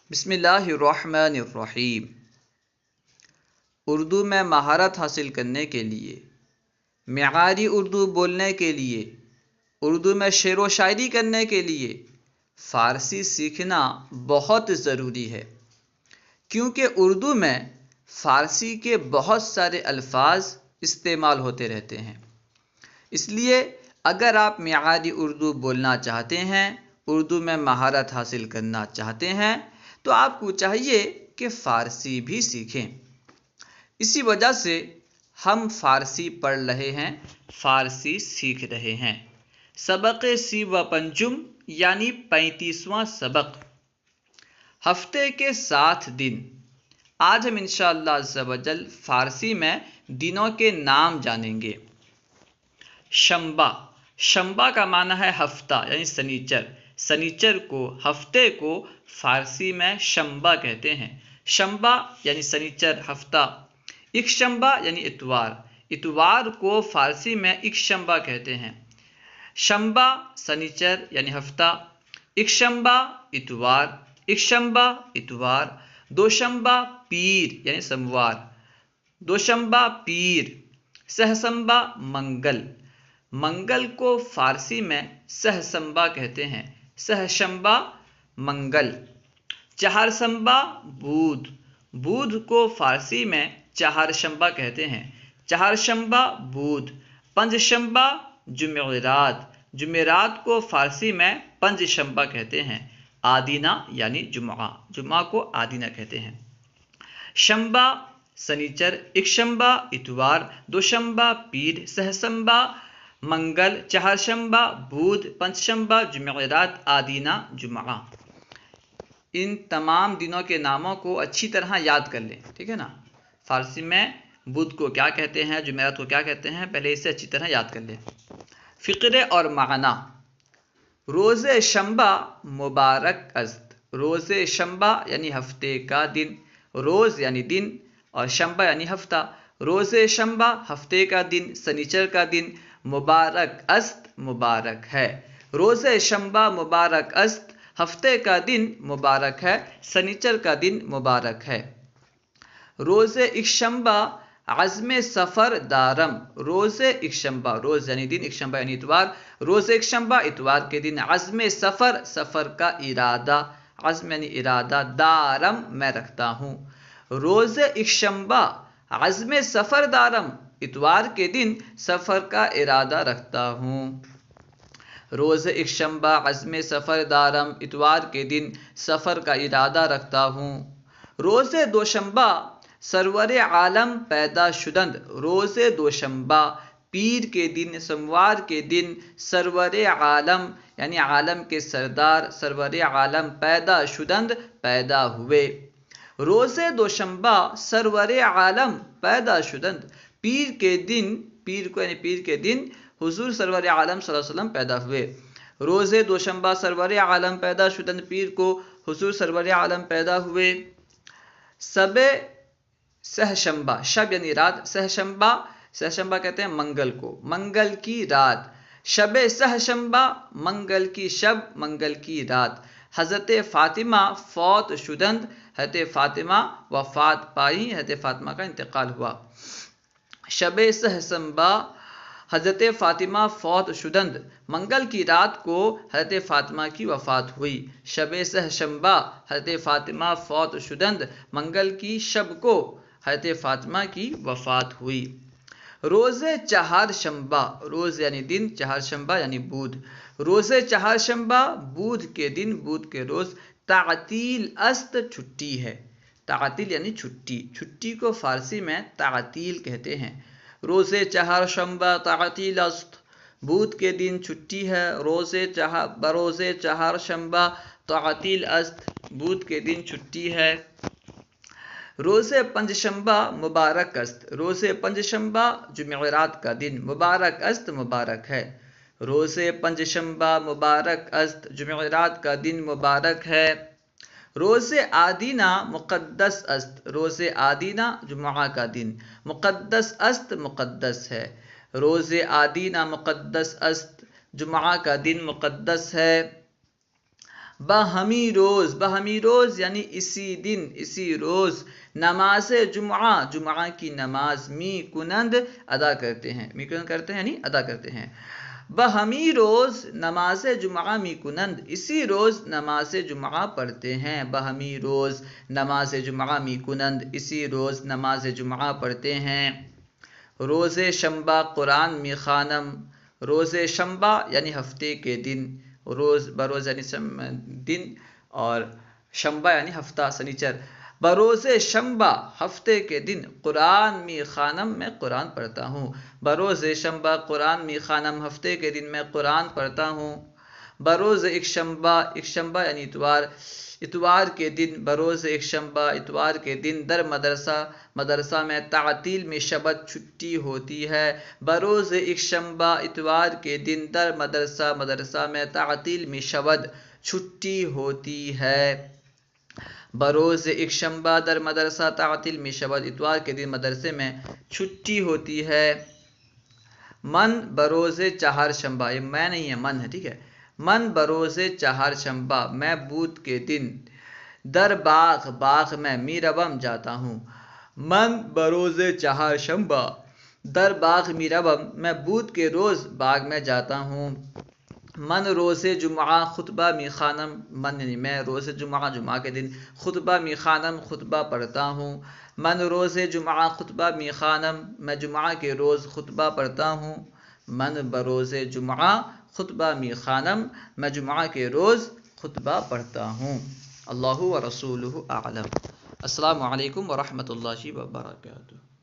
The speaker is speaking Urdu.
بسم اللہ الرحمن الرحیم۔ اردو میں مہارت حاصل کرنے کے لیے، معیاری اردو بولنے کے لیے، اردو میں شعر و شاعری کرنے کے لیے فارسی سیکھنا بہت ضروری ہے، کیونکہ اردو میں فارسی کے بہت سارے الفاظ استعمال ہوتے رہتے ہیں۔ اس لیے اگر آپ معیاری اردو بولنا چاہتے ہیں، اردو میں مہارت حاصل کرنا چاہتے ہیں، تو آپ کو چاہیے کہ فارسی بھی سیکھیں۔ اسی وجہ سے ہم فارسی پڑھ رہے ہیں، فارسی سیکھ رہے ہیں۔ سبق سی و پنجم یعنی 35واں سبق، ہفتے کے 7 دن۔ آج ہم انشاءاللہ عز و جل فارسی میں دنوں کے نام جانیں گے۔ شنبہ، شنبہ کا معنی ہے ہفتہ یعنی سنیچر۔ سنیچر کو، ہفتے کو فارسی میں شنبہ کہتے ہیں۔ شنبہ یعنی سنیچر، ہفتہ۔ ایک شنبہ یعنی اتوار، اتوار کو فارسی میں ایک شنبہ کہتے ہیں۔ شنبہ سنیچر یعنی ہفتہ، ایک شنبہ اتوار، ایک شنبہ اتوار۔ دوشنبہ پیر یعنی سوموار، دوشنبہ پیر۔ سہسنبہ منگل، منگل کو فارسی میں سہسنبہ کہتے ہیں، سہشنبہ منگل۔ چہارشنبہ بدھ، بدھ کو فارسی میں چہارشنبہ کہتے ہیں، چہارشنبہ بدھ۔ پنجشنبہ جمعرات، جمعرات کو فارسی میں پنجشنبہ کہتے ہیں، آدینہ یعنی جمعہ، جمعہ کو آدینہ کہتے ہیں۔ شنبہ سنیچر، ایک شنبہ اتوار، دوشنبہ پیر، سہسنبہ منگل، چہارشنبہ بدھ، پنجشنبہ جمعرات، آدینہ جمعہ۔ ان تمام دنوں کے ناموں کو اچھی طرح یاد کر لیں، ٹھیک ہے نا۔ فارسی میں بدھ کو کیا کہتے ہیں، جمعرات کو کیا کہتے ہیں، پہلے اسے اچھی طرح یاد کر لیں۔ فقرے اور معنی۔ روز شنبہ مبارک است، روز شنبہ یعنی ہفتے کا دن، روز یعنی دن اور شنبہ یعنی ہفتہ۔ روز شنبہ ہفتے کا دن، سنیچر کا دن، مبارک است مبارک ہے۔ روز شنبہ مبارک است، ہفتے کا دن مبارک ہے، سنیچر کا دن مبارک ہے۔ روز یکشنبہ عزم سفر دارم، روز یکشنبہ، روز یعنی دن، یکشنبہ یعنی اتوار، روز یکشنبہ اتوار کے دن، عزم سفر، سفر کا ارادہ، عزم یعنی ارادہ، دارم میں رکھتا ہوں۔ روز یکشنبہ عزم سفر دارم، اتوار کے دن سفر کا ارادہ رکھتا ہوں۔ روز یکشنبہ عزم سفر دارم، اتوار کے دن سفر کا ارادہ رکھتا ہوں۔ روز دوشنبہ سرور عالم پیدا شدند، روز دوشنبہ پیر کے دن، سوموار کے دن سرور عالم یعنی عالم کے سردار، سرور عالم پیدا شدند پیدا ہوئے۔ روز دوشنبہ سرور عالم پیدا شدند، پیر کے دن، پیر کو یعنی پیر کے دن حضور سرور عالم صلی اللہ علیہ وسلم پیدا ہوئے۔ روز دوشنبہ سرور عالم پیدا شدند، پیر کو حضور سرور عالم پیدا ہوئے۔ شب سہشنبہ، شب یعنی رات، سہشنبہ، سہشنبہ کہتے ہیں منگل کو، منگل کی رات۔ شب سہشنبہ منگل کی شب، منگل کی رات۔ حضرت فاطمہ فوت شدند، حضرت فاطمہ وفات پائی، حضرت فاطمہ کا انتقال ہوا۔ شب سہشنبہ حضرت فاطمہ فوت شدند، منگل کی رات کو حضرت فاطمہ کی وفات ہوئی۔ شب سہشنبہ حضرت فاطمہ فوت شدند، منگل کی شب کو حضرت فاطمہ کی وفات ہوئی۔ روز چہارشنبہ، روز یعنی دن، چہارشنبہ یعنی بدھ۔ روز چہارشنبہ بدھ کے دن، بدھ کے روز، تعطیل است چھٹی ہے، تعطیل یعنی چھٹی، چھٹی کو فارسی میں تعطیل کہتے ہیں۔ روز چہارشنبہ تعطیل است، بدھ کے دن چھٹی ہے، بروز چہارشنبہ تعطیل است، بدھ کے دن چھٹی ہے۔ روز پنجشنبہ مبارک است، روز پنجشنبہ جمعرات کا دن، مبارک است مبارک ہے۔ روز پنجشنبہ مبارک است، جمعرات کا دن مبارک ہے۔ روز آدینہ مقدس است، روز آدینہ جمعہ کا دن، مقدس است مقدس ہے۔ روز آدینہ مقدس است، جمعہ کا دن مقدس ہے۔ بہمی روز، بہمی روز یعنی اسی دن، اسی روز نماز جمعہ کی نماز می کنند ادا کرتے ہیں، می کنند کرتے ہیں یعنی ادا کرتے ہیں۔ بہمی روز نماز جمعہ می کنند، اسی روز نماز جمعہ پڑھتے ہیں، بہمی روز نماز جمعہ می کنند، اسی روز نماز جمعہ پڑھتے ہیں۔ روز شنبہ قرآن می خوانم، روز شنبہ یعنی ہفتے کے دن، روز بروز یعنی دن اور شنبہ یعنی ہفتہ سنیچر، بروز شنبہ ہفتے کے دن قرآن می خوانم میں قرآن پڑھتا ہوں، بروز شنبہ قرآن می خوانم ہفتے کے دن میں قرآن پڑھتا ہوں۔ بروز یکشنبہ یعنی اتوار کے دن، بروز یکشنبہ اتوار کے دن در مدرسہ میں تعطیل میں شبت چھٹی ہوتی ہے، بروز یکشنبہ اتوار کے دن در مدرسہ میں تعطیل میں شبت چھٹی ہوتی ہے، بروز یکشنبہ در مدرسہ تعطیل میں شبت، اتوار کے دن مدرسے میں چھٹی ہوتی ہے۔ من بروز چہارشنبہ، یہ میں نہیں ہے من ہے، ٹھیک ہے، من بروز چہارشنبہ میں بدھ کے دن در باغ میں میروم جاتا ہوں، من بروز چہارشنبہ در باغ میروم میں بدھ کے روز باغ میں جاتا ہوں۔ من روز جمعہ خطبہ می خوانم، من یعنی میں، روز جمعہ کے دن خطبہ می خوانم خطبہ پڑھتا ہوں، من روز جمعہ خطبہ می خوانم میں جمعہ کے روز خطبہ پڑھتا ہوں، من بروز جمعہ خطبہ می خوانم میں جمعہ کے روز خطبہ پڑھتا ہوں۔ اللہ و رسولہ اعلم۔ السلام علیکم ورحمۃ اللہ وبرکاتہ۔